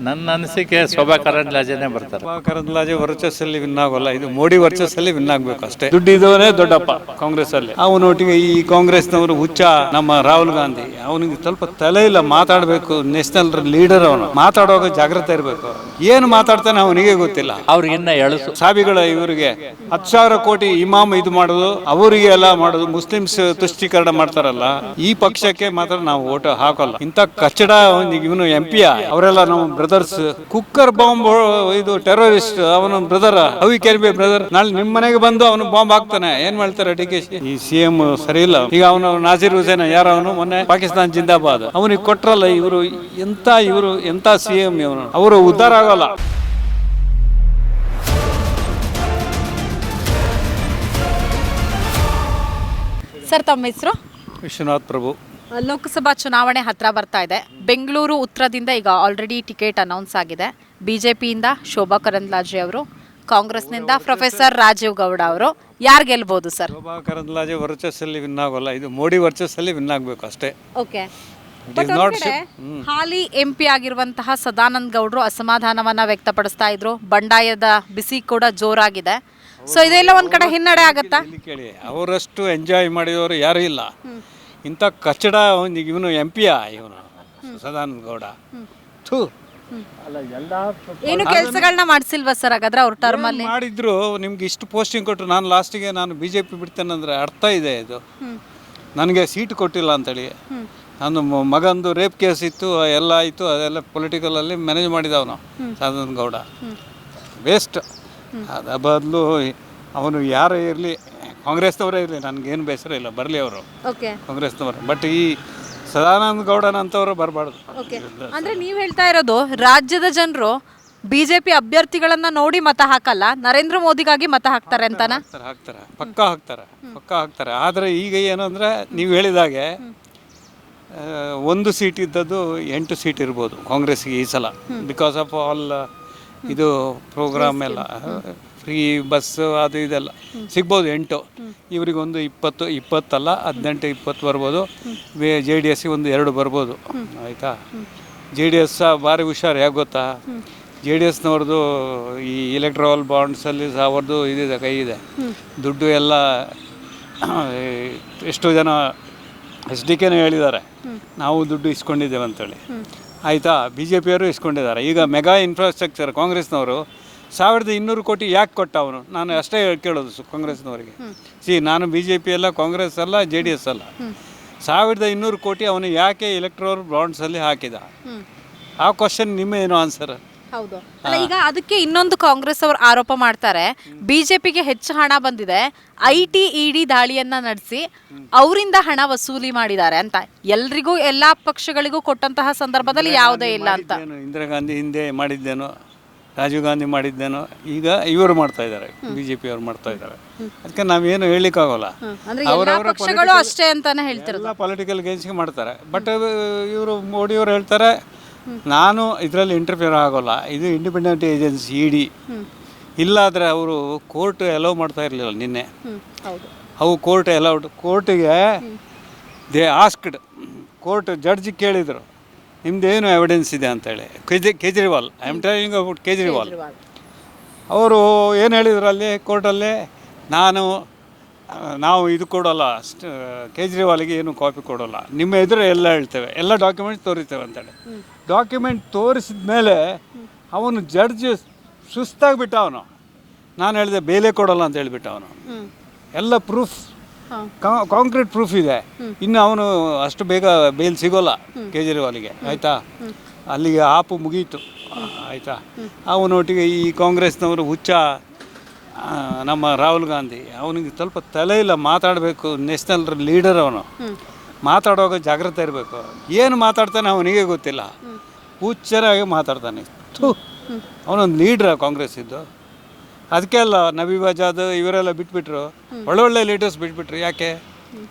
ನನ್ನ ಅನಿಸಿಕೆ ಶೋಭಾ ಕರಂದ್ಲಾಜೆನೇ ಬರ್ತಾರೆ. ಶೋಭಾ ಕರಂದ್ಲಾಜೆ ವರ್ಚಸ್ಸಲ್ಲಿ ವಿನ್ ಆಗೋಲ್ಲ, ಇದು ಮೋದಿ ವರ್ಚಸ್ಸಲ್ಲಿ ವಿನ್ ಆಗ್ಬೇಕು ಅಷ್ಟೇ. ದುಡ್ಡಿದ್ದವನೇ ದೊಡ್ಡಪ್ಪ ಕಾಂಗ್ರೆಸ್ ಅಲ್ಲಿ. ಅವನೊಟ್ಟಿಗೆ ಈ ಕಾಂಗ್ರೆಸ್ನವರು ಹುಚ್ಚ ನಮ್ಮ ರಾಹುಲ್ ಗಾಂಧಿ, ಅವನಿಗೆ ಸ್ವಲ್ಪ ತಲೆ ಇಲ್ಲ, ಮಾತಾಡಬೇಕು, ನ್ಯಾಷನಲ್ ಲೀಡರ್ ಅವನು, ಮಾತಾಡುವಾಗ ಜಾಗ್ರತೆ ಇರಬೇಕು. ಏನು ಮಾತಾಡ್ತಾನೆ ಅವನಿಗೆ ಗೊತ್ತಿಲ್ಲ. ಅವ್ರಿಗಿನ್ನ ಎಳಸು ಸಾಬಿಗಳ ಇವರಿಗೆ 10,000 ಕೋಟಿ ಇಮಾಮ್ ಇದು ಮಾಡೋದು, ಅವರಿಗೆ ಎಲ್ಲ ಮಾಡೋದು, ಮುಸ್ಲಿಮ್ಸ್ ತುಷ್ಟೀಕರಣ ಮಾಡ್ತಾರಲ್ಲ, ಈ ಪಕ್ಷಕ್ಕೆ ಮಾತ್ರ ನಾವು ಓಟ್ ಹಾಕಲ್ಲ. ಇಂಥ ಕಚ್ಚಡ ಇವನು MP ಅವರೆಲ್ಲ ನಮ್ಮ ಬ್ರದರ್ಸ್. ಕುಕ್ಕರ್ ಬಾಂಬ್ ಇದು ಟೆರರಿಸ್ಟ್ ಅವನ brother, how can be brother. ನಾಳೆ ನಿಮ್ಮ ಮನೆಗೆ ಬಂದು ಅವನು ಬಾಂಬ್ ಹಾಕ್ತಾನೆ, ಏನ್ ಮಾಡ್ತಾರೆ DK? ಈ CM ಸರಿ ಇಲ್ಲ. ಈಗ ಅವನು ನಾಸಿರ್ ಹುಸೇನ್ ಯಾರ ಅವನು ಮೊನ್ನೆ ಪಾಕಿಸ್ತಾನ ಜಿಂದಾಬಾದ್ ಅವನಿಗೆ ಕೊಟ್ರಲ್ಲ, ಇವರು ಎಂತ CM ಇವನು, ಅವರು ಉದ್ಧಾರ ಆಗಲ್ಲ. ಸರ್, ತಮ್ಮ ಹೆಸರು? ವಿಶ್ವನಾಥ್ ಪ್ರಭು. ಲೋಕಸಭಾ ಚುನಾವಣೆ ಹತ್ರ ಬರ್ತಾ ಇದೆ. ಬೆಂಗಳೂರು ಉತ್ತರದಿಂದ ಈಗ ಆಲ್ರೆಡಿ ಟಿಕೆಟ್ ಅನೌನ್ಸ್ ಆಗಿದೆ. ಬಿಜೆಪಿಯಿಂದ ಶೋಭಾ ಕರಂದ್ಲಾಜೆ ಅವರು, ಕಾಂಗ್ರೆಸ್ನಿಂದ ಪ್ರೊಫೆಸರ್ ರಾಜೀವ್ ಗೌಡ ಅವರು. ಯಾರು ಗೆಲ್ಬಹುದು ಸರ್? ಶೋಭಾ ಕರಂದ್ಲಾಜೆ ವರ್ಚಸ್ಸಲ್ಲಿ ವಿನ್ ಆಗೋಲ್ಲ, ಇದು ಮೋದಿ ವರ್ಚಸ್ಸಲ್ಲಿ ವಿನ್ ಆಗ್ಬೇಕು ಅಷ್ಟೇ. ಓಕೆ. ಹಾಲಿ MP ಆಗಿರುವಂತಹ ಸದಾನಂದ ಗೌಡರು ಅಸಮಾಧಾನವನ್ನ ವ್ಯಕ್ತಪಡಿಸ್ತಾ ಇದ್ರು. ಬಂಡಾಯದ ಬಿಸಿ ಕೂಡ ಜೋರಾಗಿದೆ. ಸೊ ಇದೆಲ್ಲ ಒಂದ್ ಕಡೆ ಹಿನ್ನಡೆ ಆಗತ್ತಾ? ಕೇಳಿ, ಅವರಷ್ಟು ಎಂಜಾಯ್ ಮಾಡಿದವರು ಯಾರು ಇಲ್ಲ. ಇಂಥ ಕಚ್ಚಡ ಇವನು MP ಇವನು ಸದಾನಂದ ಗೌಡ. ಏನು ಕೆಲಸಗಳನ್ನ ಮಾಡಿಸಿಲ್ವಾ ಸರ್ ಹಾಗಾದ್ರೆ ಅವ್ರ ಟರ್ಮ್ ಅಲ್ಲಿ? ಮಾಡಿದ್ರು, ನಿಮ್ಗೆ ಇಷ್ಟು ಪೋಸ್ಟಿಂಗ್ ಕೊಟ್ಟರು. ನಾನು ಲಾಸ್ಟಿಗೆ ನಾನು BJP ಬಿಡ್ತೇನೆ ಅಂದ್ರೆ ಅರ್ಥ ಇದೆ ಇದು. ನನಗೆ ಸೀಟ್ ಕೊಟ್ಟಿಲ್ಲ ಅಂತೇಳಿ. ನನ್ನ ಮಗಂದು ರೇಪ್ ಕೇಸ್ ಇತ್ತು, ಎಲ್ಲ ಆಯಿತು, ಅದೆಲ್ಲ ಪೊಲಿಟಿಕಲಲ್ಲಿ ಮ್ಯಾನೇಜ್ ಮಾಡಿದವನು ಸದಾನಂದ ಗೌಡ. ವೇಸ್ಟ್. ಅದ ಬದಲು ಅವನು ಯಾರೇ ಇರಲಿ, ಕಾಂಗ್ರೆಸ್ನವರೇ ಇರಲಿ, ನನಗೇನು ಬೇಸರ ಇಲ್ಲ, ಬರಲಿ ಅವರು ಕಾಂಗ್ರೆಸ್ನವರು. ಬಟ್ ಈ ಸದಾನಂದ ಗೌಡನಂತವರು ಬರಬಾರ್ದು. ಅಂದ್ರೆ ನೀವು ಹೇಳ್ತಾ ಇರೋದು ರಾಜ್ಯದ ಜನರು BJP ಅಭ್ಯರ್ಥಿಗಳನ್ನ ನೋಡಿ ಮತ ಹಾಕಲ್ಲ, ನರೇಂದ್ರ ಮೋದಿಗಾಗಿ ಮತ ಹಾಕ್ತಾರೆ ಅಂತಾನ? ಹಾಕ್ತಾರೆ, ಪಕ್ಕ ಹಾಕ್ತಾರೆ. ಆದರೆ ಈಗ ಏನಂದ್ರೆ ನೀವು ಹೇಳಿದಾಗೆ 1 ಸೀಟ್ ಇದ್ದದ್ದು 8 ಸೀಟ್ ಇರ್ಬೋದು ಕಾಂಗ್ರೆಸ್ಗೆ ಈ ಸಲ. ಬಿಕಾಸ್ ಆಫ್ ಆಲ್ ಇದು ಪ್ರೋಗ್ರಾಮ್ ಎಲ್ಲ ಫ್ರೀ ಬಸ್ ಅದು ಇದೆಲ್ಲ ಸಿಗ್ಬೋದು. 8 ಇವರಿಗೊಂದು 20 ಅಲ್ಲ 18 20 ಬರ್ಬೋದು. JDS ಒಂದು 2 ಬರ್ಬೋದು. ಆಯಿತಾ? JDS ಭಾರಿ ಹುಷಾರು. ಯಾಕೆ ಗೊತ್ತಾ? JDSನವ್ರದ್ದು ಈ ಇಲೆಕ್ಟ್ರಲ್ ಬಾಂಡ್ಸಲ್ಲಿ ಸಹ ಅವ್ರದ್ದು ಇದಿದೆ, ಕೈ ಇದೆ, ದುಡ್ಡು ಎಲ್ಲ. ಎಷ್ಟೋ ಜನ SDKನೂ ಹೇಳಿದ್ದಾರೆ ನಾವು ದುಡ್ಡು ಇಸ್ಕೊಂಡಿದ್ದೇವೆ ಅಂತೇಳಿ. ಆಯಿತಾ? BJPಯವರು ಇಸ್ಕೊಂಡಿದ್ದಾರೆ. ಈಗ ಮೆಗಾ ಇನ್ಫ್ರಾಸ್ಟ್ರಕ್ಚರ್ ಕಾಂಗ್ರೆಸ್ನವರು 1,200 ಕೋಟಿ ಯಾಕೆ ಕೊಟ್ಟ ಅವನು? ನಾನು ಅಷ್ಟೇ ಕೇಳೋದು ಕಾಂಗ್ರೆಸ್ನವರಿಗೆ. ನಾನು BJP ಅಲ್ಲ, ಕಾಂಗ್ರೆಸ್ ಅಲ್ಲ, JDS ಅಲ್ಲ. 1,200 ಕೋಟಿ ಅವನು ಯಾಕೆ ಇಲೆಕ್ಟ್ರಲ್ ಬಾಂಡ್ಸಲ್ಲಿ ಹಾಕಿದ? ಆ ಕ್ವಶನ್ ನಿಮ್ಮ ಏನು ಆನ್ಸರ್? ಹೌದು. ಅಲ್ಲ, ಈಗ ಅದಕ್ಕೆ ಇನ್ನೊಂದು ಕಾಂಗ್ರೆಸ್ ಅವರು ಆರೋಪ ಮಾಡ್ತಾರೆ, BJPಗೆ ಹೆಚ್ಚು ಹಣ ಬಂದಿದೆ, IT ED ದಾಳಿಯನ್ನ ನಡೆಸಿ ಅವರಿಂದ ಹಣ ವಸೂಲಿ ಮಾಡಿದ್ದಾರೆ ಅಂತ. ಎಲ್ರಿಗೂ ಎಲ್ಲಾ ಪಕ್ಷಗಳಿಗೂ ಕೊಟ್ಟಂತಹ ಸಂದರ್ಭದಲ್ಲಿ ಯಾವುದೇ ಇಲ್ಲ ಅಂತ. ಇಂದಿರಾ ಗಾಂಧಿ ಹಿಂದೆ ಮಾಡಿದ್ದೇನೋ, ರಾಜೀವ್ ಗಾಂಧಿ ಮಾಡಿದ್ದೇನೋ, ಈಗ ಇವರು ಮಾಡ್ತಾ ಇದ್ದಾರೆ, BJP ಅವರು ಮಾಡ್ತಾ ಇದ್ದಾರೆ. ಅದಕ್ಕೆ ನಾವೇನು ಹೇಳಲಿಕ್ಕಾಗಲ್ಲ. ಅವರವರ ಪಕ್ಷಗಳು ಅಷ್ಟೇ ಅಂತಾನೆ ಹೇಳ್ತಿರೋದು. ಪೊಲಿಟಿಕಲ್ ಗೇಮ್ಸ್ಗೆ ಮಾಡ್ತಾರೆ. ಬಟ್ ಇವರು ಮೋದಿಯವರು ಹೇಳ್ತಾರೆ ನಾನು ಇದರಲ್ಲಿ ಇಂಟರ್ಫಿಯರ್ ಆಗೋಲ್ಲ, ಇದು ಇಂಡಿಪೆಂಡೆಂಟ್ ಏಜೆನ್ಸಿ ED. ಇಲ್ಲಾದರೆ ಅವರು ಕೋರ್ಟ್ ಅಲೌ ಮಾಡ್ತಾ ಇರಲಿಲ್ಲ ನಿನ್ನೆ. ಅವು ಕೋರ್ಟ್ ಅಲೌಡ್. ಕೋರ್ಟಿಗೆ ದೇ ಆಸ್ಕ್ಡ್, ಕೋರ್ಟ್ ಜಡ್ಜ್ ಕೇಳಿದರು ನಿಮ್ದೇನು ಎವಿಡೆನ್ಸ್ ಇದೆ ಅಂತೇಳಿ. Kejriwal, I am telling about Kejriwal. ಅವರು ಏನು ಹೇಳಿದ್ರು ಅಲ್ಲಿ ಕೋರ್ಟಲ್ಲಿ, ನಾವು ಇದು ಕೊಡೋಲ್ಲ, ಕೇಜ್ರಿವಾಲ್ಗೆ ಏನು ಕಾಪಿ ಕೊಡೋಲ್ಲ, ನಿಮ್ಮ ಎದುರು ಎಲ್ಲ ಹೇಳ್ತೇವೆ, ಎಲ್ಲ ಡಾಕ್ಯುಮೆಂಟ್ ತೋರಿಸ್ತೇವೆ ಅಂತೇಳಿ. ಡಾಕ್ಯುಮೆಂಟ್ ತೋರಿಸಿದ ಮೇಲೆ ಅವನು ಜಡ್ಜ್ ಸುಸ್ತಾಗಿಬಿಟ್ಟ. ಅವನು, ನಾನು ಹೇಳಿದೆ ಬೇಲೆ ಕೊಡೋಲ್ಲ ಅಂತ ಹೇಳಿಬಿಟ್ಟ. ಅವನು ಎಲ್ಲ ಪ್ರೂಫ್, ಕಾಂಕ್ರೀಟ್ ಪ್ರೂಫ್ ಇದೆ. ಇನ್ನು ಅವನು ಅಷ್ಟು ಬೇಗ ಬೇಲ್ ಸಿಗೋಲ್ಲ ಕೇಜ್ರಿವಾಲ್ಗೆ. ಆಯಿತಾ? ಅಲ್ಲಿಗೆ ಆಪು ಮುಗೀತು. ಆಯಿತಾ? ಅವನೊಟ್ಟಿಗೆ ಈ ಕಾಂಗ್ರೆಸ್ನವರು ಹುಚ್ಚ ನಮ್ಮ ರಾಹುಲ್ ಗಾಂಧಿ, ಅವನಿಗೆ ಸ್ವಲ್ಪ ತಲೆ ಇಲ್ಲ, ಮಾತಾಡಬೇಕು, ನ್ಯಾಷನಲ್ ಲೀಡರ್ ಅವನು, ಮಾತಾಡುವಾಗ ಜಾಗ್ರತೆ ಇರಬೇಕು. ಏನು ಮಾತಾಡ್ತಾನೆ ಅವನಿಗೆ ಗೊತ್ತಿಲ್ಲ, ಹುಚ್ಚರಾಗಿ ಮಾತಾಡ್ತಾನೆ. ಅವನೊಂದು ಲೀಡ್ರ ಕಾಂಗ್ರೆಸ್ ಇದ್ದು. ಅದಕ್ಕೆ ಅಲ್ಲ ನಬೀಬ್ ಆಜಾದ್ ಇವರೆಲ್ಲ ಬಿಟ್ಬಿಟ್ರು, ಒಳ್ಳೊಳ್ಳೆ ಲೀಡರ್ಸ್ ಬಿಟ್ಬಿಟ್ರು. ಯಾಕೆ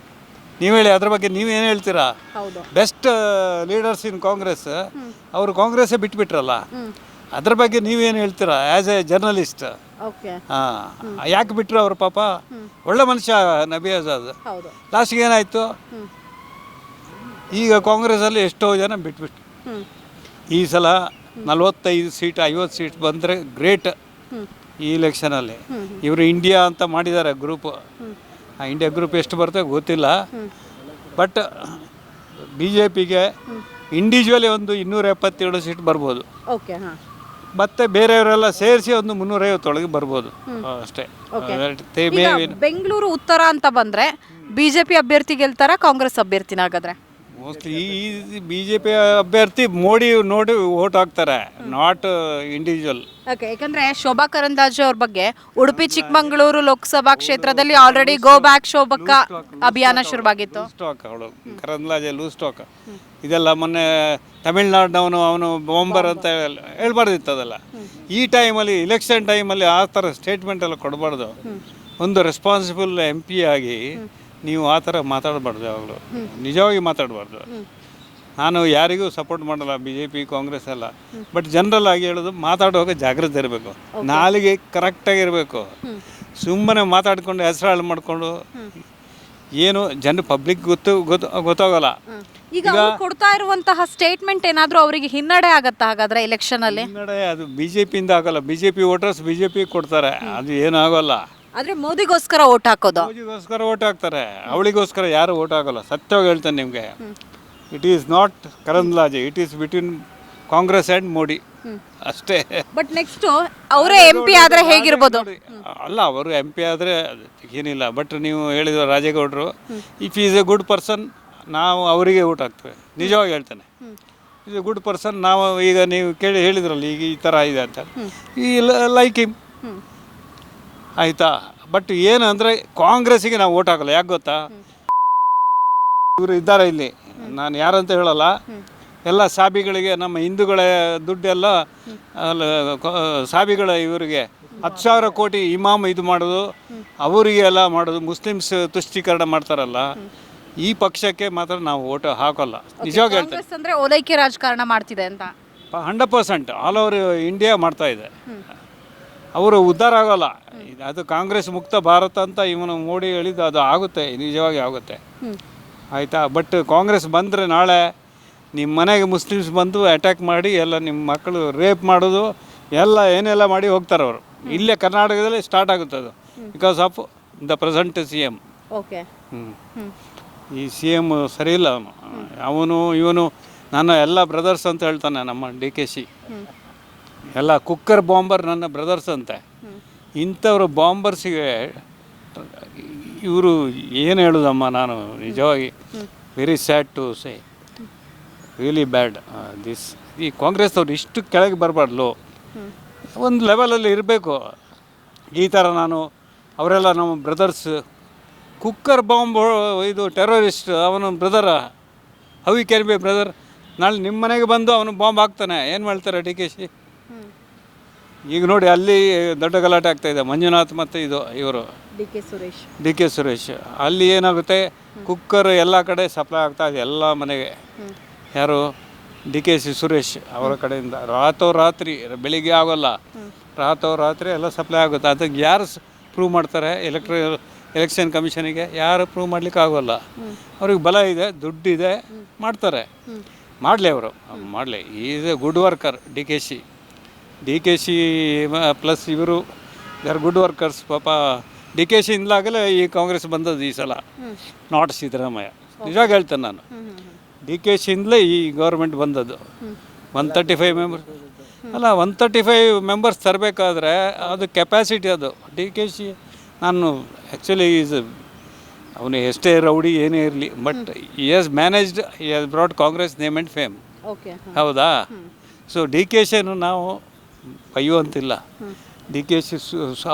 ನೀವು ಹೇಳಿ, ಅದ್ರ ಬಗ್ಗೆ ನೀವೇನು ಹೇಳ್ತೀರಾ? ಬೆಸ್ಟ್ ಲೀಡರ್ಸ್ ಇನ್ ಕಾಂಗ್ರೆಸ್ ಅವರು ಕಾಂಗ್ರೆಸ್ಸೇ ಬಿಟ್ಬಿಟ್ರಲ್ಲ, ಅದ್ರ ಬಗ್ಗೆ ನೀವೇನು ಹೇಳ್ತೀರಾ ಆ್ಯಸ್ ಎ ಜರ್ನಲಿಸ್ಟ್? ಯಾಕೆ ಬಿಟ್ಟರು ಅವರು? ಪಾಪ ಒಳ್ಳೆ ಮನುಷ್ಯ ನಬಿ ಆಜಾದ್. ಲಾಸ್ಟ್ಗೆ ಏನಾಯಿತು? ಈಗ ಕಾಂಗ್ರೆಸ್ಸಲ್ಲಿ ಎಷ್ಟೋ ಜನ ಬಿಟ್ಬಿಟ್ಟು ಈ ಸಲ 45 ಸೀಟ್ 50 ಸೀಟ್ ಬಂದರೆ ಗ್ರೇಟ್ ಈ ಇಲೆಕ್ಷನಲ್ಲಿ. ಇವರು ಇಂಡಿಯಾ ಅಂತ ಮಾಡಿದ್ದಾರೆ ಗ್ರೂಪ್. ಆ ಇಂಡಿಯಾ ಗ್ರೂಪ್ ಎಷ್ಟು ಬರುತ್ತೆ ಗೊತ್ತಿಲ್ಲ. ಬಟ್ ಬಿ ಜೆ ಪಿಗೆ ಇಂಡಿವಿಜುವಲಿ ಒಂದು 277 ಸೀಟ್ ಬರ್ಬೋದು. ಓಕೆ ಹಾಂ. ಮತ್ತೆ ಬೇರೆಯವರೆಲ್ಲ ಸೇರಿಸಿ ಒಂದು 350 ಬರ್ಬೋದು ಅಷ್ಟೇ. ಬೆಂಗಳೂರು ಉತ್ತರ ಅಂತ ಬಂದ್ರೆ ಬಿಜೆಪಿ ಅಭ್ಯರ್ಥಿ ಗೆಲ್ತಾರ, ಕಾಂಗ್ರೆಸ್ ಅಭ್ಯರ್ಥಿನ ಹಾಗಾದ್ರೆ? ಮೋಸ್ಟ್ಲಿ ಈ ಬಿ ಜೆ ಪಿ ಅಭ್ಯರ್ಥಿ ಮೋಡಿ ನೋಡಿ ವೋಟ್ ಹಾಕ್ತಾರೆ, ನಾಟ್ ಇಂಡಿವಿಜುವಲ್. ಓಕೆ, ಯಾಕಂದ್ರೆ ಶೋಭಾ ಕರಂದ್ಲಾಜೆ ಅವ್ರ ಬಗ್ಗೆ ಉಡುಪಿ ಚಿಕ್ಕಮಗಳೂರು ಲೋಕಸಭಾ ಕ್ಷೇತ್ರದಲ್ಲಿ ಆಲ್ರೆಡಿ ಗೋ ಬ್ಯಾಕ್ ಶೋಭಕ್ಕ ಅಭಿಯಾನ ಶುರುವಾಗಿತ್ತು. ಸ್ಟಾಕ್ ಅವಳು ಕರಂದ್ಲಾಜೆ ಲೂಸ್ ಸ್ಟಾಕ್. ಇದೆಲ್ಲ ಮೊನ್ನೆ ತಮಿಳ್ನಾಡಿನವನು ಅವನು ಬಾಂಬರ್ ಅಂತ ಹೇಳ್ಬಾರ್ದಿತ್ತು. ಅದೆಲ್ಲ ಈ ಟೈಮಲ್ಲಿ ಇಲೆಕ್ಷನ್ ಟೈಮಲ್ಲಿ ಆ ಥರ ಸ್ಟೇಟ್ಮೆಂಟ್ ಎಲ್ಲ ಕೊಡಬಾರ್ದು. ಒಂದು ರೆಸ್ಪಾನ್ಸಿಬಲ್ ಎಂ ಪಿ ಆಗಿ ನೀವು ಆ ಥರ ಮಾತಾಡಬಾರ್ದು, ಯಾವಾಗಲೂ ನಿಜವಾಗಿ ಮಾತಾಡಬಾರ್ದು. ನಾನು ಯಾರಿಗೂ ಸಪೋರ್ಟ್ ಮಾಡಲ್ಲ, ಬಿ ಜೆ ಪಿ ಕಾಂಗ್ರೆಸ್ ಎಲ್ಲ. ಬಟ್ ಜನರಲ್ ಆಗಿ ಹೇಳೋದು, ಮಾತಾಡುವಾಗ ಜಾಗ್ರತೆ ಇರಬೇಕು, ನಾಲಿಗೆ ಕರೆಕ್ಟಾಗಿರಬೇಕು. ಸುಮ್ಮನೆ ಮಾತಾಡ್ಕೊಂಡು ಹೆಸರು ಹಾಳು ಮಾಡಿಕೊಂಡು ಏನು ಜನ ಪಬ್ಲಿಕ್ ಗೊತ್ತಾಗಲ್ಲ. ಈಗ ಅವ್ರು ಕೊಡ್ತಾ ಇರುವಂತಹ ಸ್ಟೇಟ್ಮೆಂಟ್ ಏನಾದರೂ ಅವರಿಗೆ ಹಿನ್ನಡೆ ಆಗತ್ತಾ ಹಾಗಾದ್ರೆ ಎಲೆಕ್ಷನ್ ಅಲ್ಲಿ? ಹಿನ್ನಡೆ ಅದು ಬಿ ಜೆ ಪಿಯಿಂದ ಆಗಲ್ಲ. B J P voters B J P ಕೊಡ್ತಾರೆ, ಅದು ಏನೂ ಆಗೋಲ್ಲ. ಆದ್ರೆ ಮೋದಿಗೋಸ್ಕರ ಓಟ್ ಹಾಕೋದು, ಮೋದಿಗೋಸ್ಕರ ಓಟ್ ಹಾಕ್ತಾರೆ, ಅವಳಿಗೋಸ್ಕರ ಯಾರು ಓಟ್ ಆಗೋಲ್ಲ. ಸತ್ಯವಾಗಿ ಹೇಳ್ತೇನೆ ನಿಮಗೆ, it is not Karandlaje, it is between Congress and Modi ಅಷ್ಟೇ. ಬಟ್ ನೆಕ್ಸ್ಟ್ ಅವರೇ ಎಂ ಪಿ ಆದರೆ ಹೇಗಿರ್ಬೋದು? ಅಲ್ಲ, ಅವರು ಎಂ ಪಿ ಆದರೆ ಏನಿಲ್ಲ. ಬಟ್ ನೀವು ಹೇಳಿದ ರಾಜೇಗೌಡರು, if is a good person, ನಾವು ಅವರಿಗೆ ಓಟ್ ಹಾಕ್ತೇವೆ. ನಿಜವಾಗಿ ಹೇಳ್ತೇನೆ, ಈಸ್ ಎ ಗುಡ್ ಪರ್ಸನ್. ನಾವು ಈಗ ನೀವು ಹೇಳಿದ್ರಲ್ಲ, ಈಗ ಈ ಥರ ಇದೆ ಅಂತ, ಈ ಲೈಕ್ ಹಿಮ್, ಆಯಿತಾ. ಬಟ್ ಏನು ಅಂದರೆ ಕಾಂಗ್ರೆಸ್ಸಿಗೆ ನಾವು ಓಟ್ ಹಾಕಲ್ಲ. ಯಾಕೆ ಗೊತ್ತಾ, ಇವರು ಇದ್ದಾರೆ ಇಲ್ಲಿ, ನಾನು ಯಾರಂತ ಹೇಳಲ್ಲ, ಎಲ್ಲ ಸಾಬಿಗಳಿಗೆ, ನಮ್ಮ ಹಿಂದೂಗಳ ದುಡ್ಡೆಲ್ಲ ಸಾಬಿಗಳ ಇವರಿಗೆ 10,000 ಕೋಟಿ ಇಮಾಮ್ ಇದು ಮಾಡೋದು, ಅವರಿಗೆ ಎಲ್ಲ ಮಾಡೋದು, ಮುಸ್ಲಿಮ್ಸ್ ತುಷ್ಟೀಕರಣ ಮಾಡ್ತಾರಲ್ಲ, ಈ ಪಕ್ಷಕ್ಕೆ ಮಾತ್ರ ನಾವು ಓಟ್ ಹಾಕೋಲ್ಲ. ನಿಜವಾಗಿ ಹೇಳ್ತಾರೆ. ಅಂದರೆ ಓಲೈಕೆ ರಾಜಕಾರಣ ಮಾಡ್ತಿದೆ ಅಂತ 100% ಆಲ್ ಓವರ್ ಇಂಡಿಯಾ ಮಾಡ್ತಾ ಇದೆ. ಅವರು ಉದ್ಧಾರ ಆಗೋಲ್ಲ. ಅದು ಕಾಂಗ್ರೆಸ್ ಮುಕ್ತ ಭಾರತ ಅಂತ ಇವನು ಮೋಡಿ ಹೇಳಿದ್ದು, ಅದು ಆಗುತ್ತೆ, ನಿಜವಾಗಿ ಆಗುತ್ತೆ, ಆಯಿತಾ. ಬಟ್ ಕಾಂಗ್ರೆಸ್ ಬಂದರೆ ನಾಳೆ ನಿಮ್ಮ ಮನೆಗೆ ಮುಸ್ಲಿಮ್ಸ್ ಬಂದು ಅಟ್ಯಾಕ್ ಮಾಡಿ ಎಲ್ಲ ನಿಮ್ಮ ಮಕ್ಕಳು ರೇಪ್ ಮಾಡೋದು ಎಲ್ಲ ಏನೆಲ್ಲ ಮಾಡಿ ಹೋಗ್ತಾರೆ ಅವರು. ಇಲ್ಲೇ ಕರ್ನಾಟಕದಲ್ಲಿ ಸ್ಟಾರ್ಟ್ ಆಗುತ್ತೆ ಅದು, because of the present C M. Okay, ಈ ಸಿ ಎಮ್ ಸರಿ ಇಲ್ಲ ಅವನು ಇವನು. ನನ್ನ ಎಲ್ಲ ಬ್ರದರ್ಸ್ ಅಂತ ಹೇಳ್ತಾನೆ ನಮ್ಮ ಡಿ ಕೆ ಶಿ, ಎಲ್ಲ ಕುಕ್ಕರ್ ಬಾಂಬರ್ ನನ್ನ ಬ್ರದರ್ಸ್ ಅಂತೆ. ಇಂಥವ್ರು ಬಾಂಬರ್ಸಿಗೆ ಇವರು ಏನು ಹೇಳೋದಮ್ಮ, ನಾನು ನಿಜವಾಗಿ very sad to say, really bad this. ಈ ಕಾಂಗ್ರೆಸ್ದವ್ರು ಇಷ್ಟು ಕೆಳಗೆ ಬರಬಾರ್ದು, ಒಂದು ಲೆವೆಲಲ್ಲಿ ಇರಬೇಕು. ಈ ಥರ ಅವರೆಲ್ಲ ನಮ್ಮ ಬ್ರದರ್ಸ್. ಕುಕ್ಕರ್ ಬಾಂಬ್ ಇದು ಟೆರರಿಸ್ಟ್, ಅವನು brother, how you can be brother? ನಾಳೆ ನಿಮ್ಮ ಮನೆಗೆ ಬಂದು ಅವನು ಬಾಂಬ್ ಹಾಕ್ತಾನೆ, ಏನು ಮಾಡ್ತಾರೆ ಡಿ ಕೆ ಶಿ? ಈಗ ನೋಡಿ, ಅಲ್ಲಿ ದೊಡ್ಡ ಗಲಾಟೆ ಆಗ್ತಾಯಿದೆ, ಮಂಜುನಾಥ್ ಮತ್ತು ಇವರು ಡಿ ಕೆ ಸುರೇಶ್. ಅಲ್ಲಿ ಏನಾಗುತ್ತೆ, ಕುಕ್ಕರ್ ಎಲ್ಲ ಕಡೆ ಸಪ್ಲೈ ಆಗ್ತಾಯಿದೆ, ಎಲ್ಲ ಮನೆಗೆ. ಯಾರು? ಡಿ ಕೆ ಸುರೇಶ್ ಅವರ ಕಡೆಯಿಂದ ರಾತ್ರಿ, ಬೆಳಿಗ್ಗೆ ಆಗೋಲ್ಲ, ರಾತ್ರಿ ಎಲ್ಲ ಸಪ್ಲೈ ಆಗುತ್ತೆ. ಅದಕ್ಕೆ ಯಾರು ಪ್ರೂವ್ ಮಾಡ್ತಾರೆ? ಎಲೆಕ್ಷನ್ ಕಮಿಷನಿಗೆ ಯಾರು ಪ್ರೂವ್ ಮಾಡಲಿಕ್ಕೆ ಆಗೋಲ್ಲ. ಅವ್ರಿಗೆ ಬಲ ಇದೆ, ದುಡ್ಡಿದೆ, ಮಾಡ್ತಾರೆ. ಮಾಡಲಿ, ಅವರು ಮಾಡಲಿ. Is a good worker D K she plus ಇವರು ದೇ ಆರ್ ಗುಡ್ ವರ್ಕರ್ಸ್. ಪಾಪ ಡಿ ಕೆ ಶಿ ಇಂದಲಾಗಲೇ ಈ ಕಾಂಗ್ರೆಸ್ ಬಂದದ್ದು ಈ ಸಲ, ನಾಟ್ ಸಿದ್ದರಾಮಯ್ಯ. ನಿಜವಾಗಿ ಹೇಳ್ತೇನೆ ನಾನು, ಡಿ ಕೆ ಶಿಯಿಂದಲೇ ಈ ಗೌರ್ಮೆಂಟ್ ಬಂದದ್ದು. 135 ಮೆಂಬರ್ಸ್ ಅಲ್ಲ, 135 ಮೆಂಬರ್ಸ್ ತರಬೇಕಾದ್ರೆ ಅದು ಕೆಪಾಸಿಟಿ. ಅದು ಡಿ ಕೆ ಶಿ, ನಾನು ಆ್ಯಕ್ಚುಲಿ ಅವನು ಎಷ್ಟೇ ರೌಡಿ ಏನೇ ಇರಲಿ, ಬಟ್ ಈ ಹ್ಯಾಸ್ ಮ್ಯಾನೇಜ್ಡ್, ಈ has brought Congress name and fame. ಹೌದಾ? ಸೊ ಡಿ ಕೆ ಶಿಯನ್ನು ನಾವು ಬೈಯುವಂತಿಲ್ಲ. ಡಿ ಕೆ ಶಿ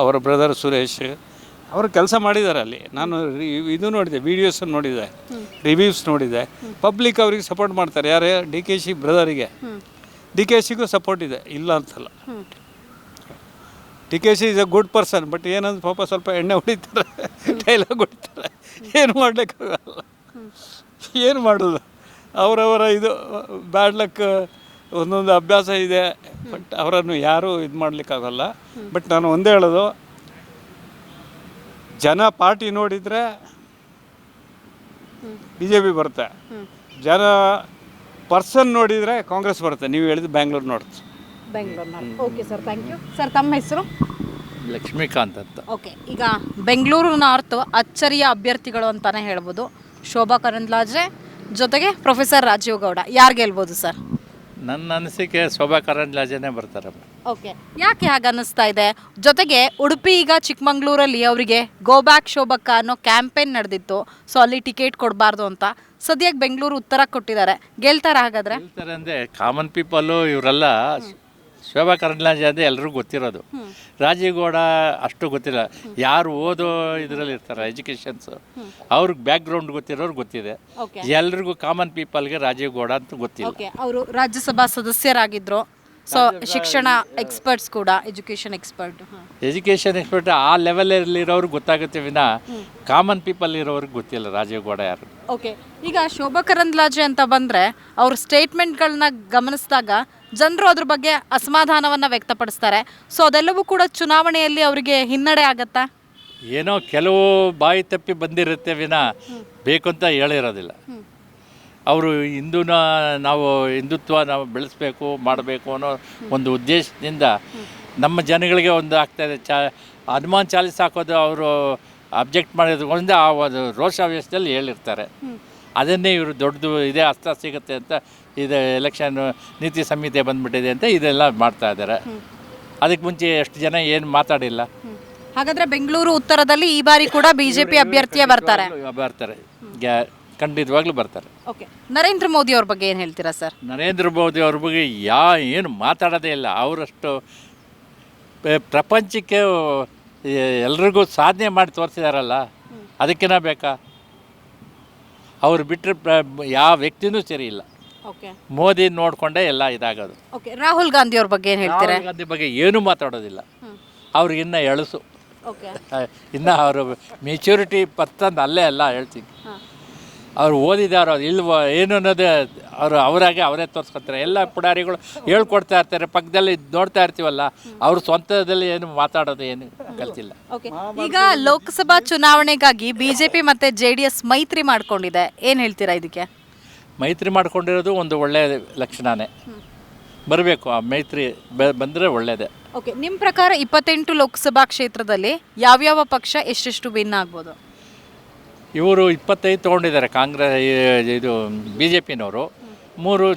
ಅವರ ಬ್ರದರ್ ಸುರೇಶ್ ಅವರು ಕೆಲಸ ಮಾಡಿದ್ದಾರೆ ಅಲ್ಲಿ. ನಾನು ಇದು ನೋಡಿದೆ, ವೀಡಿಯೋಸ್ ನೋಡಿದೆ, ರಿವ್ಯೂಸ್ ನೋಡಿದೆ. ಪಬ್ಲಿಕ್ ಅವರಿಗೆ ಸಪೋರ್ಟ್ ಮಾಡ್ತಾರೆ. ಯಾರೇ? ಡಿ ಕೆ ಶಿ ಬ್ರದರಿಗೆ. ಡಿ ಕೆ ಶಿಗೂ ಸಪೋರ್ಟ್ ಇದೆ, ಇಲ್ಲ ಅಂತಲ್ಲ. D K Shi is a good person. But ಏನಂದ್ರೆ ಪಾಪ ಸ್ವಲ್ಪ ಎಣ್ಣೆ ಹೊಡಿತಾರೆ, ಡೈಲಾಗ್ ಹೊಡಿತಾರೆ, ಏನು ಮಾಡಲಿಕ್ಕಾಗಲ್ಲ. ಏನು ಮಾಡೋದು? ಅವರವರ ಇದು ಬ್ಯಾಡ್ ಲಕ್, ಒಂದೊಂದು ಅಭ್ಯಾಸ ಇದೆ. ಬಟ್ ಅವರನ್ನು ಯಾರೂ ಇದು ಮಾಡಲಿಕ್ಕಾಗಲ್ಲ. ಬಟ್ ನಾನು ಒಂದೇ ಹೇಳೋದು, ಜನ ಪಾರ್ಟಿ ನೋಡಿದರೆ ಬಿ ಜೆ ಪಿ ಬರುತ್ತೆ, ಜನ ಪರ್ಸನ್ ನೋಡಿದರೆ ಕಾಂಗ್ರೆಸ್ ಬರುತ್ತೆ. ನೀವು ಹೇಳಿದ್ದು ಬ್ಯಾಂಗ್ಳೂರು ಬೆಂಗಳೂರಿನಲ್ಲಿ. Okay sir, thank you sir. ತಮ್ಮ ಹೆಸರು? ಲಕ್ಷ್ಮೀಕಾಂತ್ ಅಂತ. ಓಕೆ, ಈಗ ಬೆಂಗಳೂರು ನಾರ್ತ್ ಅಚ್ಚರಿಯ ಅಭ್ಯರ್ಥಿಗಳು ಅಂತಾನೆ ಹೇಳ್ಬೋದು. ಶೋಭಾ ಕರಂದ್ಲಾಜೆ ಜೊತೆಗೆ ಪ್ರೊಫೆಸರ್ ರಾಜೀವ್ ಗೌಡ, ಯಾರು ಗೆಲ್ಬೋದು ಸರ್? ನನ್ನ ಅನಿಸಿಕೆ ಶೋಭಾ ಕರಂದ್ಲಾಜೆನೇ ಬರ್ತಾರೆ. ಓಕೆ, ಯಾಕೆ ಹಾಗೆ ಅನ್ನಿಸ್ತಾ ಇದೆ? ಜೊತೆಗೆ ಉಡುಪಿ ಈಗ ಚಿಕ್ಕಮಂಗ್ಳೂರಲ್ಲಿ ಅವರಿಗೆ ಗೋ ಬ್ಯಾಕ್ ಶೋಭಕ್ಕ ಅನ್ನೋ ಕ್ಯಾಂಪೇನ್ ನಡೆದಿತ್ತು. ಸೊ ಅಲ್ಲಿ ಟಿಕೆಟ್ ಕೊಡಬಾರ್ದು ಅಂತ. ಸದ್ಯಕ್ಕೆ ಬೆಂಗಳೂರು ಉತ್ತರ ಕೊಟ್ಟಿದ್ದಾರೆ. ಗೆಲ್ತಾರ ಹಾಗಾದ್ರೆ? ಹೇಳ್ತಾರೆ ಅಂದರೆ ಕಾಮನ್ ಪೀಪಲ್ಲು ಇವರೆಲ್ಲ ಶೋಭಾ ಕರಂದ್ಲಾಜೆ ಅಂದರೆ ಎಲ್ರಿಗೂ ಗೊತ್ತಿರೋದು. ರಾಜೀವ್ ಗೌಡ ಅಷ್ಟು ಗೊತ್ತಿಲ್ಲ. ಯಾರು ಓದೋ ಇದರಲ್ಲಿ ಇರ್ತಾರೆ ಎಜುಕೇಷನ್ಸು, ಅವ್ರಿಗೆ ಬ್ಯಾಕ್ಗ್ರೌಂಡ್ ಗೊತ್ತಿರೋರು ಗೊತ್ತಿದೆ. ಎಲ್ರಿಗೂ ಕಾಮನ್ ಪೀಪಲ್ಗೆ ರಾಜೀವ್ ಗೌಡ ಅಂತ ಗೊತ್ತಿಲ್ಲ. ಓಕೆ, ಅವರು ರಾಜ್ಯಸಭಾ ಸದಸ್ಯರಾಗಿದ್ರು. ಸೊ ಶಿಕ್ಷಣ ಎಕ್ಸ್ಪರ್ಟ್ಸ್ ಕೂಡ, ಎಜುಕೇಷನ್ ಎಕ್ಸ್ಪರ್ಟ್. ಎಜುಕೇಷನ್ ಎಕ್ಸ್ಪರ್ಟ್ ಆ ಲೆವೆಲಲ್ಲಿರೋರಿಗೆ ಗೊತ್ತಾಗುತ್ತೆ ವಿನ ಕಾಮನ್ ಪೀಪಲ್ ಇರೋರಿಗೆ ಗೊತ್ತಿಲ್ಲ ರಾಜೀವ್ ಗೌಡ ಯಾರು. ಓಕೆ, ಈಗ ಶೋಭಾ ಕರಂದ್ಲಾಜೆ ಅಂತ ಬಂದರೆ ಅವ್ರ ಸ್ಟೇಟ್ಮೆಂಟ್ಗಳನ್ನ ಗಮನಿಸಿದಾಗ ಜನರು ಅದ್ರ ಬಗ್ಗೆ ಅಸಮಾಧಾನವನ್ನು ವ್ಯಕ್ತಪಡಿಸ್ತಾರೆ. ಸೊ ಅದೆಲ್ಲವೂ ಕೂಡ ಚುನಾವಣೆಯಲ್ಲಿ ಅವರಿಗೆ ಹಿನ್ನಡೆ ಆಗತ್ತಾ? ಏನೋ ಕೆಲವು ಬಾಯಿ ತಪ್ಪಿ ಬಂದಿರುತ್ತೆ ವಿನ ಬೇಕು ಅಂತ ಹೇಳಿರೋದಿಲ್ಲ. ಅವರು ನಾವು ಹಿಂದುತ್ವ ನಾವು ಬೆಳೆಸಬೇಕು ಮಾಡಬೇಕು ಅನ್ನೋ ಒಂದು ಉದ್ದೇಶದಿಂದ ನಮ್ಮ ಜನಗಳಿಗೆ ಒಂದು ಆಗ್ತಾಯಿದೆ. ಹನುಮಾನ್ ಚಾಲೀಸ್ ಹಾಕೋದು ಅವರು ಅಬ್ಜೆಕ್ಟ್ ಮಾಡೋದ್ರಿಂದ ಆ ಒಂದು ರೋಷಾವೇಶದಲ್ಲಿ ಹೇಳಿರ್ತಾರೆ. ಅದನ್ನೇ ಇವರು ದೊಡ್ಡದು ಇದೇ ಅಸ್ತ್ರ ಸಿಗುತ್ತೆ ಅಂತ ಇದು ಎಲೆಕ್ಷನ್ ನೀತಿ ಸಂಹಿತೆ ಬಂದ್ಬಿಟ್ಟಿದೆ ಅಂತ ಇದೆಲ್ಲ ಮಾಡ್ತಾ ಇದ್ದಾರೆ. ಅದಕ್ಕೆ ಮುಂಚೆ ಎಷ್ಟು ಜನ ಏನು ಮಾತಾಡಿಲ್ಲ. ಹಾಗಾದ್ರೆ ಬೆಂಗಳೂರು ಉತ್ತರದಲ್ಲಿ ಈ ಬಾರಿ ಕೂಡ ಬಿಜೆಪಿ ಅಭ್ಯರ್ಥಿಯೇ ಬರ್ತಾರೆ? ಖಂಡಿತವಾಗ್ಲೂ ಬರ್ತಾರೆ. ಓಕೆ, ನರೇಂದ್ರ ಮೋದಿ ಅವ್ರ ಬಗ್ಗೆ ಏನು ಹೇಳ್ತೀರಾ ಸರ್? ನರೇಂದ್ರ ಮೋದಿ ಅವ್ರ ಬಗ್ಗೆ ಏನು ಮಾತಾಡೋದೇ ಇಲ್ಲ. ಅವರಷ್ಟು ಪ್ರಪಂಚಕ್ಕೆ ಎಲ್ರಿಗೂ ಸಾಧನೆ ಮಾಡಿ ತೋರಿಸಿದಾರಲ್ಲ, ಅದಕ್ಕಿಂತ ಬೇಕಾ? ಅವ್ರು ಬಿಟ್ಟರೆ ಯಾವ ವ್ಯಕ್ತಿನೂ ಸರಿ ಇಲ್ಲ. ಓಕೆ, ಮೋದಿ ನೋಡಿಕೊಂಡೇ ಎಲ್ಲ ಇದಾಗೋದು. ಓಕೆ, ರಾಹುಲ್ ಗಾಂಧಿ ಅವ್ರ ಬಗ್ಗೆ ಏನು ಹೇಳ್ತೀರಾ? ರಾಹುಲ್ ಗಾಂಧಿ ಬಗ್ಗೆ ಏನೂ ಮಾತಾಡೋದಿಲ್ಲ. ಅವ್ರಿಗಿನ್ನ ಎಳಸು, ಓಕೆ, ಇನ್ನು ಅವರು ಮೆಚ್ಯೂರಿಟಿ ಪರ್ತಂದು ಅಲ್ಲೇ ಅಲ್ಲ ಹೇಳ್ತೀನಿ. ಅವ್ರು ಓದಿದಾರೋ ಇಲ್ವೋ ಏನು ಅನ್ನೋದೇ ಅವರಾಗೆ ಅವರೇ ತೋರಿಸ್ಕೊತಾರೆ. ಎಲ್ಲ ಪುಡಾರಿಗಳು ಹೇಳ್ಕೊಡ್ತಾ ಇರ್ತಾರೆ, ಪಕ್ಕದಲ್ಲಿ ನೋಡ್ತಾ ಇರ್ತೀವಲ್ಲ, ಅವ್ರ ಸ್ವಂತದಲ್ಲಿ ಏನು ಮಾತಾಡೋದು ಏನು ಕಲ್ತಿಲ್ಲ. ಓಕೆ, ಈಗ ಲೋಕಸಭಾ ಚುನಾವಣೆಗಾಗಿ ಬಿಜೆಪಿ ಮತ್ತು JDS ಮೈತ್ರಿ ಮಾಡ್ಕೊಂಡಿದೆ. ಏನು ಹೇಳ್ತೀರಾ ಇದಕ್ಕೆ? ಮೈತ್ರಿ ಮಾಡ್ಕೊಂಡಿರೋದು ಒಂದು ಒಳ್ಳೆಯ ಲಕ್ಷಣನೇ. ಬರಬೇಕು ಆ ಮೈತ್ರಿ ಬಂದರೆ ಒಳ್ಳೆಯದೇ. ಓಕೆ, ನಿಮ್ಮ ಪ್ರಕಾರ 28 ಲೋಕಸಭಾ ಕ್ಷೇತ್ರದಲ್ಲಿ ಯಾವ್ಯಾವ ಪಕ್ಷ ಎಷ್ಟೆಷ್ಟು ವಿನ್ ಆಗ್ಬೋದು? ಇವರು 25 ತೊಗೊಂಡಿದ್ದಾರೆ ಕಾಂಗ್ರೆಸ್, ಇದು BJPನವರು 3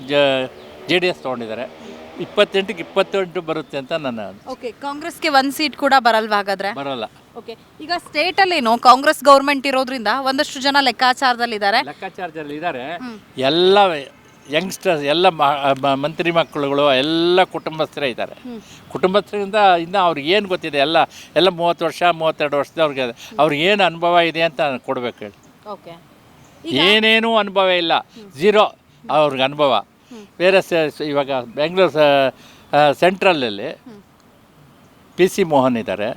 JDS ತೊಗೊಂಡಿದ್ದಾರೆ. 28ಕ್ಕೆ 28 ಬರುತ್ತೆ ಅಂತ ನನ್ನ. ಓಕೆ, ಕಾಂಗ್ರೆಸ್ಗೆ 1 ಸೀಟ್ ಕೂಡ ಬರಲ್ವಾ ಹಾಗಾದ್ರೆ? ಬರಲ್ಲ. ಓಕೆ, ಈಗ ಸ್ಟೇಟಲ್ಲೇನು ಕಾಂಗ್ರೆಸ್ ಗೌರ್ಮೆಂಟ್ ಇರೋದ್ರಿಂದ ಒಂದಷ್ಟು ಜನ ಲೆಕ್ಕಾಚಾರದಲ್ಲಿದ್ದಾರೆ. ಎಲ್ಲ ಯಂಗ್ಸ್ಟರ್ಸ್, ಎಲ್ಲ ಮಂತ್ರಿ ಮಕ್ಕಳುಗಳು ಎಲ್ಲ ಕುಟುಂಬಸ್ಥರೇ ಇದ್ದಾರೆ. ಕುಟುಂಬಸ್ಥರಿಂದ ಇನ್ನು ಅವ್ರಿಗೆ ಏನು ಗೊತ್ತಿದೆ? ಎಲ್ಲ 30 ವರ್ಷ 32 ವರ್ಷದವ್ರಿಗೆ ಅವ್ರಿಗೆ ಏನು ಅನುಭವ ಇದೆ ಅಂತ ಕೊಡ್ಬೇಕು ಹೇಳಿ. ಓಕೆ, ಏನೇನೂ ಅನುಭವ ಇಲ್ಲ, ಝೀರೋ ಅವ್ರಿಗೆ ಅನುಭವ. ಬೇರೆ ಇವಾಗ ಬೆಂಗಳೂರು ಸೆಂಟ್ರಲಲ್ಲಿ PC ಮೋಹನ್ ಇದ್ದಾರೆ.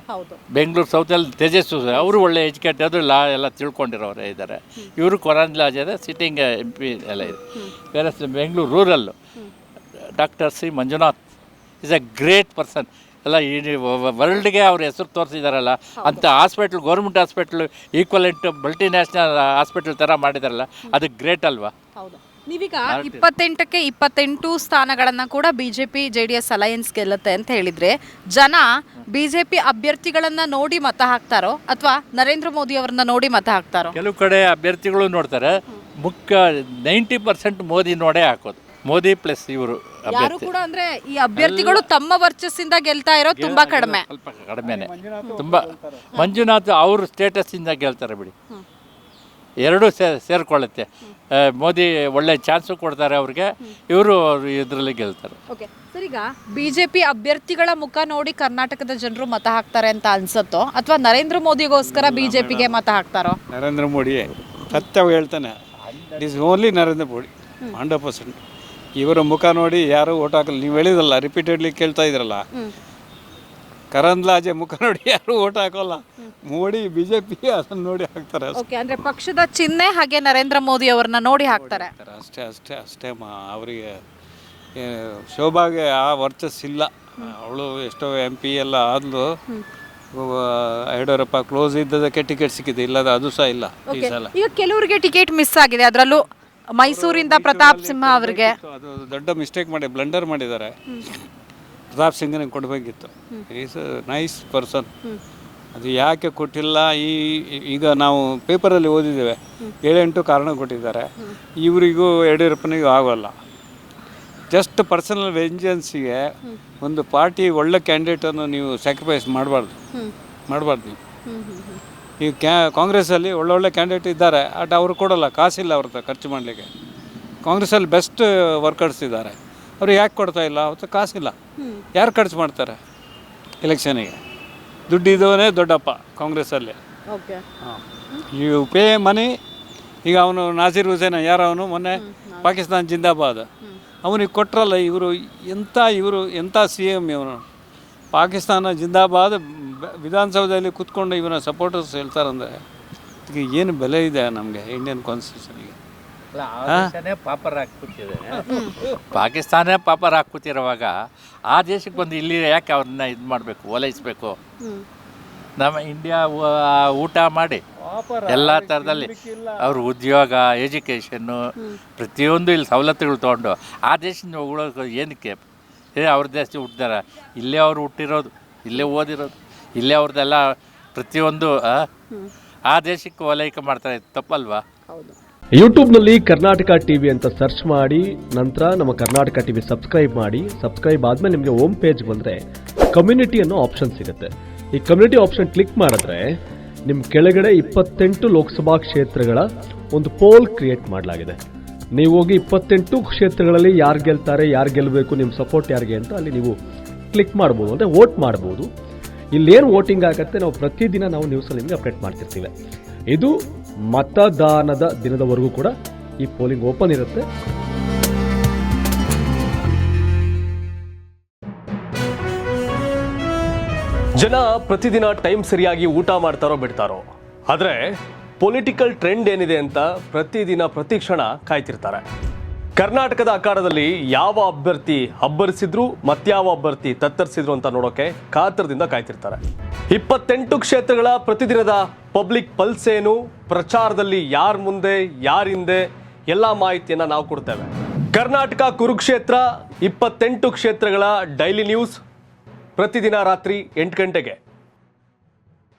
ಬೆಂಗಳೂರು ಸೌತಲ್ಲಿ ತೇಜಸ್ವಿ, ಅವರು ಒಳ್ಳೆ ಎಜುಕೇಟೆಡ್, ಲಾ ಎಲ್ಲ ತಿಳ್ಕೊಂಡಿರೋರೇ ಇದ್ದಾರೆ. ಇವರು ಕರಂದ್ಲಾಜೆ ಸಿಟ್ಟಿಂಗ್ MP ಎಲ್ಲ ಇದೆ. ಬೇರೆ Bengaluru rural doctor C Manjunath is A great person. ಎಲ್ಲ ಈ ವರ್ಲ್ಡ್ಗೆ ಅವ್ರ ಹೆಸರು ತೋರಿಸಿದಾರಲ್ಲ ಅಂಥ hospital, government hospital equivalent multinational hospital ಥರ ಮಾಡಿದಾರಲ್ಲ, ಅದು ಗ್ರೇಟ್ ಅಲ್ವಾ? ಹೌದು. ನೀವೀಗ 28ಕ್ಕೆ 28 ಸ್ಥಾನಗಳನ್ನು ಕೂಡ BJP JDS ಅಲಯನ್ಸ್ ಗೆಲ್ಲುತ್ತೆ ಅಂತ ಹೇಳಿದ್ರೆ, ಜನ BJP ಅಭ್ಯರ್ಥಿಗಳನ್ನ ನೋಡಿ ಮತ ಹಾಕ್ತಾರೋ ಅಥವಾ ನರೇಂದ್ರ ಮೋದಿ ಅವರನ್ನ ನೋಡಿ ಮತ ಹಾಕ್ತಾರೋ? ಕೆಲವು ಕಡೆ ಅಭ್ಯರ್ಥಿಗಳು ನೋಡ್ತಾರೆ, ಮುಖ್ಯ 90% ಮೋದಿ ನೋಡೇ ಹಾಕೋದು. ಮೋದಿ ಪ್ಲಸ್ ಇವರು ಯಾರು ಕೂಡ ಅಂದ್ರೆ ಈ ಅಭ್ಯರ್ಥಿಗಳು ತಮ್ಮ ವರ್ಚಸ್ಸಿಂದ ಗೆಲ್ತಾ ಇರೋದು ತುಂಬಾ ಕಡಿಮೆ. ಸ್ವಲ್ಪ ಕಡಿಮೆನೆ, ತುಂಬ. ಮಂಜುನಾಥ್ ಅವರು ಸ್ಟೇಟಸ್ಸಿಂದ ಗೆಲ್ತಾರೆ ಬಿಡಿ. ಎರಡೂ ಸೇರ್ಕೊಳ್ಳುತ್ತೆ. ಮೋದಿ ಒಳ್ಳೆ ಚಾನ್ಸು ಕೊಡ್ತಾರೆ ಅವ್ರಿಗೆ, ಇವರು ಇದರಲ್ಲಿ ಗೆಲ್ತಾರೆ. ಓಕೆ ಸರ್, ಈಗ BJP ಅಭ್ಯರ್ಥಿಗಳ ಮುಖ ನೋಡಿ ಕರ್ನಾಟಕದ ಜನರು ಮತ ಹಾಕ್ತಾರೆ ಅಂತ ಅನ್ಸತ್ತೋ ಅಥವಾ ನರೇಂದ್ರ ಮೋದಿಗೋಸ್ಕರ BJPಗೆ ಮತ ಹಾಕ್ತಾರೋ? ನರೇಂದ್ರ ಮೋಡಿ ಸತ್ಯವಾಗಿ ಹೇಳ್ತಾನೆ. ಇಟ್ ಈಸ್ ಓನ್ಲಿ ನರೇಂದ್ರ ಮೋಡಿ 100%. ಇವರ ಮುಖ ನೋಡಿ ಯಾರು ಓಟ್ ಹಾಕಲ್ಲ. ನೀವು ಹೇಳಿದಲ್ಲ, ರಿಪೀಟೆಡ್ಲಿ ಕೇಳ್ತಾ ಇದ್ರಲ್ಲ, ಕರಂದ್ಲಾಜೆ ಮುಖ ನೋಡಿ ಯಾರು ಓಟ್ ಹಾಕೋಲ್ಲ. ಮೋಡಿ BJP ಅದನ್ನು ನೋಡಿ ಹಾಕ್ತಾರೆ. ಓಕೆ, ಅಂದ್ರೆ ಪಕ್ಷದ ಚಿಹ್ನೆ ಹಾಗೆ ನರೇಂದ್ರ ಮೋದಿ ಅವ್ರನ್ನ ನೋಡಿ ಹಾಕ್ತಾರೆ ಅಷ್ಟೇ. ಅವರಿಗೆ ಶೋಭಾಗೆ ಆ ವರ್ಚಸ್ಸಿಲ್ಲ. ಅವಳು ಎಷ್ಟೋ MP ಎಲ್ಲ ಆದ್ಲು. ಯಡಿಯೂರಪ್ಪ ಕ್ಲೋಸ್ ಇದ್ದದಕ್ಕೆ ಟಿಕೆಟ್ ಸಿಕ್ಕಿದೆ, ಇಲ್ಲದ ಅದು ಸಹ ಇಲ್ಲ ಈ ಸಲ. ಈಗ ಕೆಲವರಿಗೆ ಟಿಕೆಟ್ ಮಿಸ್ ಆಗಿದೆ, ಅದರಲ್ಲೂ ಮೈಸೂರಿಂದ ಪ್ರತಾಪ್ ಸಿಂಹ ಅವರಿಗೆ. ಅದು ದೊಡ್ಡ ಮಿಸ್ಟೇಕ್ ಮಾಡಿ ಬ್ಲಂಡರ್ ಮಾಡಿದ್ದಾರೆ. ಪ್ರತಾಪ್ ಸಿಂಗ್ನಿಗೆ ಕೊಡಬೇಕಿತ್ತು. Is nice person. ಅದು ಯಾಕೆ ಕೊಟ್ಟಿಲ್ಲ ಈಗ ನಾವು ಪೇಪರಲ್ಲಿ ಓದಿದ್ದೇವೆ 7-8 ಕಾರಣ ಕೊಟ್ಟಿದ್ದಾರೆ. ಇವರಿಗೂ ಯಡಿಯೂರಪ್ಪನಿಗೂ ಆಗೋಲ್ಲ. ಜಸ್ಟ್ ಪರ್ಸನಲ್ ವೆಂಜನ್ಸಿಗೆ ಒಂದು ಪಾರ್ಟಿ ಒಳ್ಳೆ ಕ್ಯಾಂಡಿಡೇಟನ್ನು ನೀವು ಸ್ಯಾಕ್ರಿಫೈಸ್ ಮಾಡಬಾರ್ದು ನೀವು. ಈಗ ಕಾಂಗ್ರೆಸ್ಸಲ್ಲಿ ಒಳ್ಳೊಳ್ಳೆ ಕ್ಯಾಂಡಿಡೇಟ್ ಇದ್ದಾರೆ, ಬಟ್ ಅವರು ಕೊಡೋಲ್ಲ, ಕಾಸಿಲ್ಲ ಅವ್ರದ್ದು ಖರ್ಚು ಮಾಡಲಿಕ್ಕೆ. ಕಾಂಗ್ರೆಸ್ಸಲ್ಲಿ ಬೆಸ್ಟ್ ವರ್ಕರ್ಸ್ ಇದ್ದಾರೆ, ಅವರು ಯಾಕೆ ಕೊಡ್ತಾ ಇಲ್ಲ? ಅವತ್ತು ಕಾಸಿಲ್ಲ, ಯಾರು ಖರ್ಚು ಮಾಡ್ತಾರೆ ಎಲೆಕ್ಷನಿಗೆ? ದುಡ್ಡಿದ್ದವನೇ ದೊಡ್ಡಪ್ಪ ಕಾಂಗ್ರೆಸ್ಸಲ್ಲಿ. ಹಾಂ, ಯು ಪೇ ಮನಿ. ಈಗ ಅವನು ನಾಸೀರ್ ಹುಸೇನ್ ಯಾರು, ಅವನು ಮೊನ್ನೆ ಪಾಕಿಸ್ತಾನ ಜಿಂದಾಬಾದ್, ಅವನಿಗೆ ಕೊಟ್ಟರಲ್ಲ ಇವರು. ಎಂಥ ಸಿ ಎಮ್ ಇವನು? ಪಾಕಿಸ್ತಾನ ಜಿಂದಾಬಾದ್ ವಿಧಾನಸೌಧದಲ್ಲಿ ಕೂತ್ಕೊಂಡು ಇವನ ಸಪೋರ್ಟರ್ಸ್ ಹೇಳ್ತಾರಂದರೆ ಇದಕ್ಕೆ ಏನು ಬೆಲೆ ಇದೆ ನಮಗೆ ಇಂಡಿಯನ್ ಕಾನ್ಸ್ಟಿಟ್ಯೂಷನ್ಗೆ? ಪಾಕಿಸ್ತಾನ ಪಾಪರ್ ಹಾಕುತ್ತಿರುವಾಗ ಆ ದೇಶಕ್ಕೆ ಬಂದು ಇಲ್ಲಿ ಯಾಕೆ ಅವ್ರನ್ನ ಇದು ಮಾಡಬೇಕು, ಓಲೈಸಬೇಕು? ನಮ್ಮ ಇಂಡಿಯಾ ಊಟ ಮಾಡಿ ಎಲ್ಲ ಥರದಲ್ಲಿ ಅವ್ರ ಉದ್ಯೋಗ, ಎಜುಕೇಷನ್ನು ಪ್ರತಿಯೊಂದು ಇಲ್ಲಿ ಸವಲತ್ತುಗಳು ತೊಗೊಂಡು ಆ ದೇಶದಿಂದ ಉಳೋದು ಏನಕ್ಕೆ? ಅವ್ರ ದೇಶ ಹುಟ್ಟಿದಾರ, ಇಲ್ಲೇ ಅವ್ರು ಹುಟ್ಟಿರೋದು, ಇಲ್ಲೇ ಓದಿರೋದು, ಇಲ್ಲೇ ಅವ್ರದ್ದೆಲ್ಲ ಪ್ರತಿಯೊಂದು ಆ ದೇಶಕ್ಕೆ ಓಲೈಕೆ ಮಾಡ್ತಾರೆ. ತಪ್ಪಲ್ವಾ? ಯೂಟ್ಯೂಬ್ನಲ್ಲಿ ಕರ್ನಾಟಕ ಟಿವಿ ಅಂತ ಸರ್ಚ್ ಮಾಡಿ, ನಂತರ ನಮ್ಮ ಕರ್ನಾಟಕ ಟಿವಿ ಸಬ್ಸ್ಕ್ರೈಬ್ ಮಾಡಿ. ಸಬ್ಸ್ಕ್ರೈಬ್ ಆದಮೇಲೆ ನಿಮಗೆ ಹೋಮ್ ಪೇಜ್ ಬಂದರೆ ಕಮ್ಯುನಿಟಿ ಅನ್ನೋ ಆಪ್ಷನ್ ಸಿಗುತ್ತೆ. ಈ ಕಮ್ಯುನಿಟಿ ಆಪ್ಷನ್ ಕ್ಲಿಕ್ ಮಾಡಿದ್ರೆ ನಿಮ್ಮ ಕೆಳಗಡೆ 28 ಲೋಕಸಭಾ ಕ್ಷೇತ್ರಗಳ ಒಂದು ಪೋಲ್ ಕ್ರಿಯೇಟ್ ಮಾಡಲಾಗಿದೆ. ನೀವು ಹೋಗಿ 28 ಕ್ಷೇತ್ರಗಳಲ್ಲಿ ಯಾರು ಗೆಲ್ತಾರೆ, ಯಾರು ಗೆಲ್ಲಬೇಕು, ನಿಮ್ಮ ಸಪೋರ್ಟ್ ಯಾರಿಗೆ ಅಂತ ಅಲ್ಲಿ ನೀವು ಕ್ಲಿಕ್ ಮಾಡ್ಬೋದು, ಅಂದರೆ ವೋಟ್ ಮಾಡ್ಬೋದು. ಇಲ್ಲೇನು ವೋಟಿಂಗ್ ಆಗುತ್ತೆ ನಾವು ಪ್ರತಿದಿನ ನಾವು ನ್ಯೂಸಲ್ಲಿ ನಿಮಗೆ ಅಪ್ಡೇಟ್ ಮಾಡ್ತಿರ್ತೀವಿ. ಇದು ಮತದಾನದ ದಿನದವರೆಗೂ ಕೂಡ ಈ ಪೋಲಿಂಗ್ ಓಪನ್ ಇರುತ್ತೆ. ಜನ ಪ್ರತಿದಿನ ಟೈಮ್ ಸರಿಯಾಗಿ ಊಟ ಮಾಡ್ತಾರೋ ಬಿಡ್ತಾರೋ, ಆದರೆ ಪೊಲಿಟಿಕಲ್ ಟ್ರೆಂಡ್ ಏನಿದೆ ಅಂತ ಪ್ರತಿದಿನ ಪ್ರತಿ ಕ್ಷಣ ಕಾಯ್ತಿರ್ತಾರೆ. ಕರ್ನಾಟಕದ ಅಖಾಡದಲ್ಲಿ ಯಾವ ಅಭ್ಯರ್ಥಿ ಅಬ್ಬರಿಸಿದ್ರು ಮತ್ಯಾವ ಅಭ್ಯರ್ಥಿ ತತ್ತರಿಸಿದ್ರು ಅಂತ ನೋಡೋಕೆ ಕಾತರದಿಂದ ಕಾಯ್ತಿರ್ತಾರೆ. 28 ಕ್ಷೇತ್ರಗಳ ಪ್ರತಿದಿನದ ಪಬ್ಲಿಕ್ ಪಲ್ಸ್ ಏನು, ಪ್ರಚಾರದಲ್ಲಿ ಯಾರ ಮುಂದೆ ಯಾರ ಹಿಂದೆ ಎಲ್ಲ ಮಾಹಿತಿಯನ್ನ ನಾವು ಕೊಡ್ತೇವೆ. ಕರ್ನಾಟಕ ಕುರುಕ್ಷೇತ್ರ 28 ಕ್ಷೇತ್ರಗಳ ಡೈಲಿ ನ್ಯೂಸ್ ಪ್ರತಿದಿನ ರಾತ್ರಿ 8 ಗಂಟೆಗೆ.